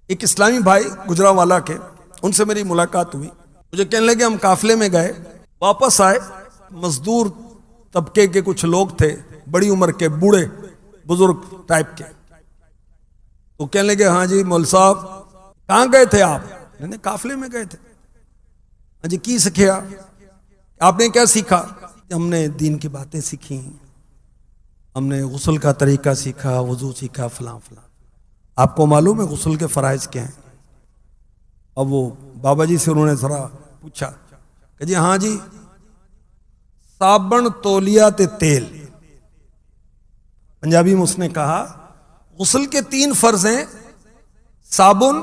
ایک اسلامی بھائی گجرانوالا کے، ان سے میری ملاقات ہوئی. مجھے کہنے لگے ہم قافلے میں گئے، واپس آئے، مزدور طبقے کے کچھ لوگ تھے، بڑی عمر کے، بوڑھے بزرگ ٹائپ کے. تو کہنے لگے ہاں جی مول صاحب کہاں گئے تھے آپ؟ میں نے قافلے میں گئے تھے. ہاں جی کی سیکھا؟ آپ نے کیا سیکھا؟ ہم نے دین کی باتیں سیکھی، ہم نے غسل کا طریقہ سیکھا، وضو سیکھا، فلاں فلاں. آپ کو معلوم ہے غسل کے فرائض کیا ہیں؟ اب وہ بابا جی سے انہوں نے ذرا پوچھا کہ جی ہاں جی، صابن تولیہ تے تیل. پنجابی میں اس نے کہا غسل کے 3 فرض ہیں، صابن،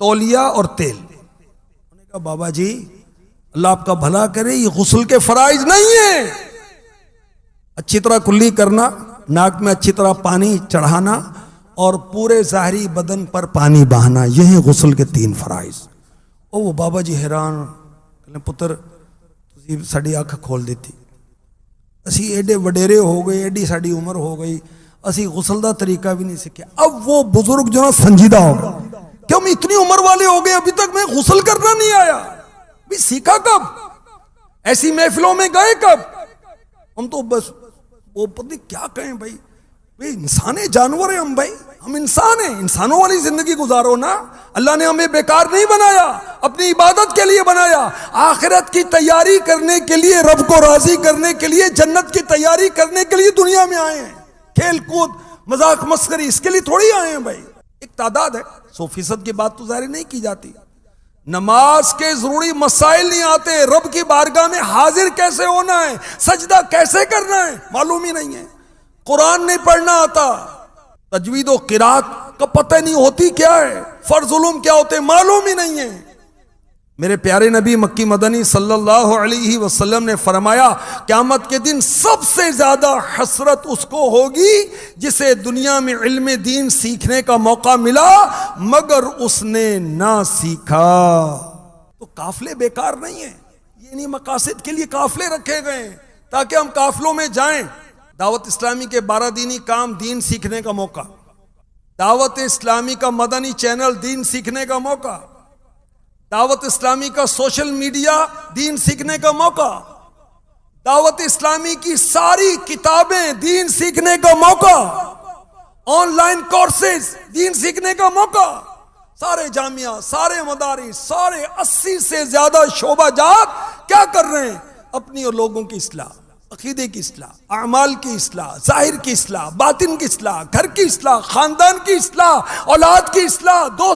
تولیہ اور تیل. انہوں نے کہا بابا جی اللہ آپ کا بھلا کرے، یہ غسل کے فرائض نہیں ہیں. اچھی طرح کلی کرنا، ناک میں اچھی طرح پانی چڑھانا اور پورے ظاہری بدن پر پانی بہانا، یہ ہیں غسل کے 3 فرائض. او وہ بابا جی حیران کہ پتر تسی ساڈی اکھ کھول دیتی، اسی ایڈے وڈیرے ہو گئے، ایڈی ساڈی عمر ہو گئی، اسی غسل دا طریقہ بھی نہیں سیکھا. اب وہ بزرگ جو نا سنجیدہ ہو گئے کہ ہم اتنی عمر والے ہو گئے ابھی تک میں غسل کرنا نہیں آیا. بھی سیکھا کب؟ ایسی محفلوں میں گئے کب؟ ہم تو بس وہ پتہ کیا کہیں بھائی انسان ہے، جانور ہیں ہم انسان ہیں، انسانوں والی زندگی گزارو نا. اللہ نے ہمیں بیکار نہیں بنایا، اپنی عبادت کے لیے بنایا، آخرت کی تیاری کرنے کے لیے، رب کو راضی کرنے کے لیے، جنت کی تیاری کرنے کے لیے دنیا میں آئے ہیں. کھیل کود مذاق مسخری اس کے لیے تھوڑی آئے ہیں بھائی. ایک تعداد ہے، 100% کی بات تو ظاہر نہیں کی جاتی. نماز کے ضروری مسائل نہیں آتے، رب کی بارگاہ میں حاضر کیسے ہونا ہے، سجدہ کیسے کرنا ہے معلوم ہی نہیں ہے. قرآن نہیں پڑھنا آتا، تجوید و قرات کا پتہ نہیں ہوتی کیا ہے، فرض علوم کیا ہوتے معلوم ہی نہیں ہے. میرے پیارے نبی مکی مدنی صلی اللہ علیہ وسلم نے فرمایا قیامت کے دن سب سے زیادہ حسرت اس کو ہوگی جسے دنیا میں علم دین سیکھنے کا موقع ملا مگر اس نے نہ سیکھا. تو قافلے بیکار نہیں ہیں، یہ انہی مقاصد کے لیے قافلے رکھے گئے ہیں تاکہ ہم قافلوں میں جائیں. دعوت اسلامی کے 12 دینی کام، دین سیکھنے کا موقع. دعوت اسلامی کا مدنی چینل، دین سیکھنے کا موقع. دعوت اسلامی کا سوشل میڈیا، دین سیکھنے کا موقع. دعوت اسلامی کی ساری کتابیں، دین سیکھنے کا موقع. آن لائن کورسز، دین سیکھنے کا موقع. سارے جامعہ، سارے مدارس، سارے 80 سے زیادہ شعبہ جات کیا کر رہے ہیں؟ اپنی اور لوگوں کی اصلاح، عقیدے کی اصلاح، اعمال کی اصلاح، ظاہر کی اصلاح، باطن کی اصلاح، گھر کی اصلاح، خاندان کی اصلاح، اولاد کی اصلاح، دوست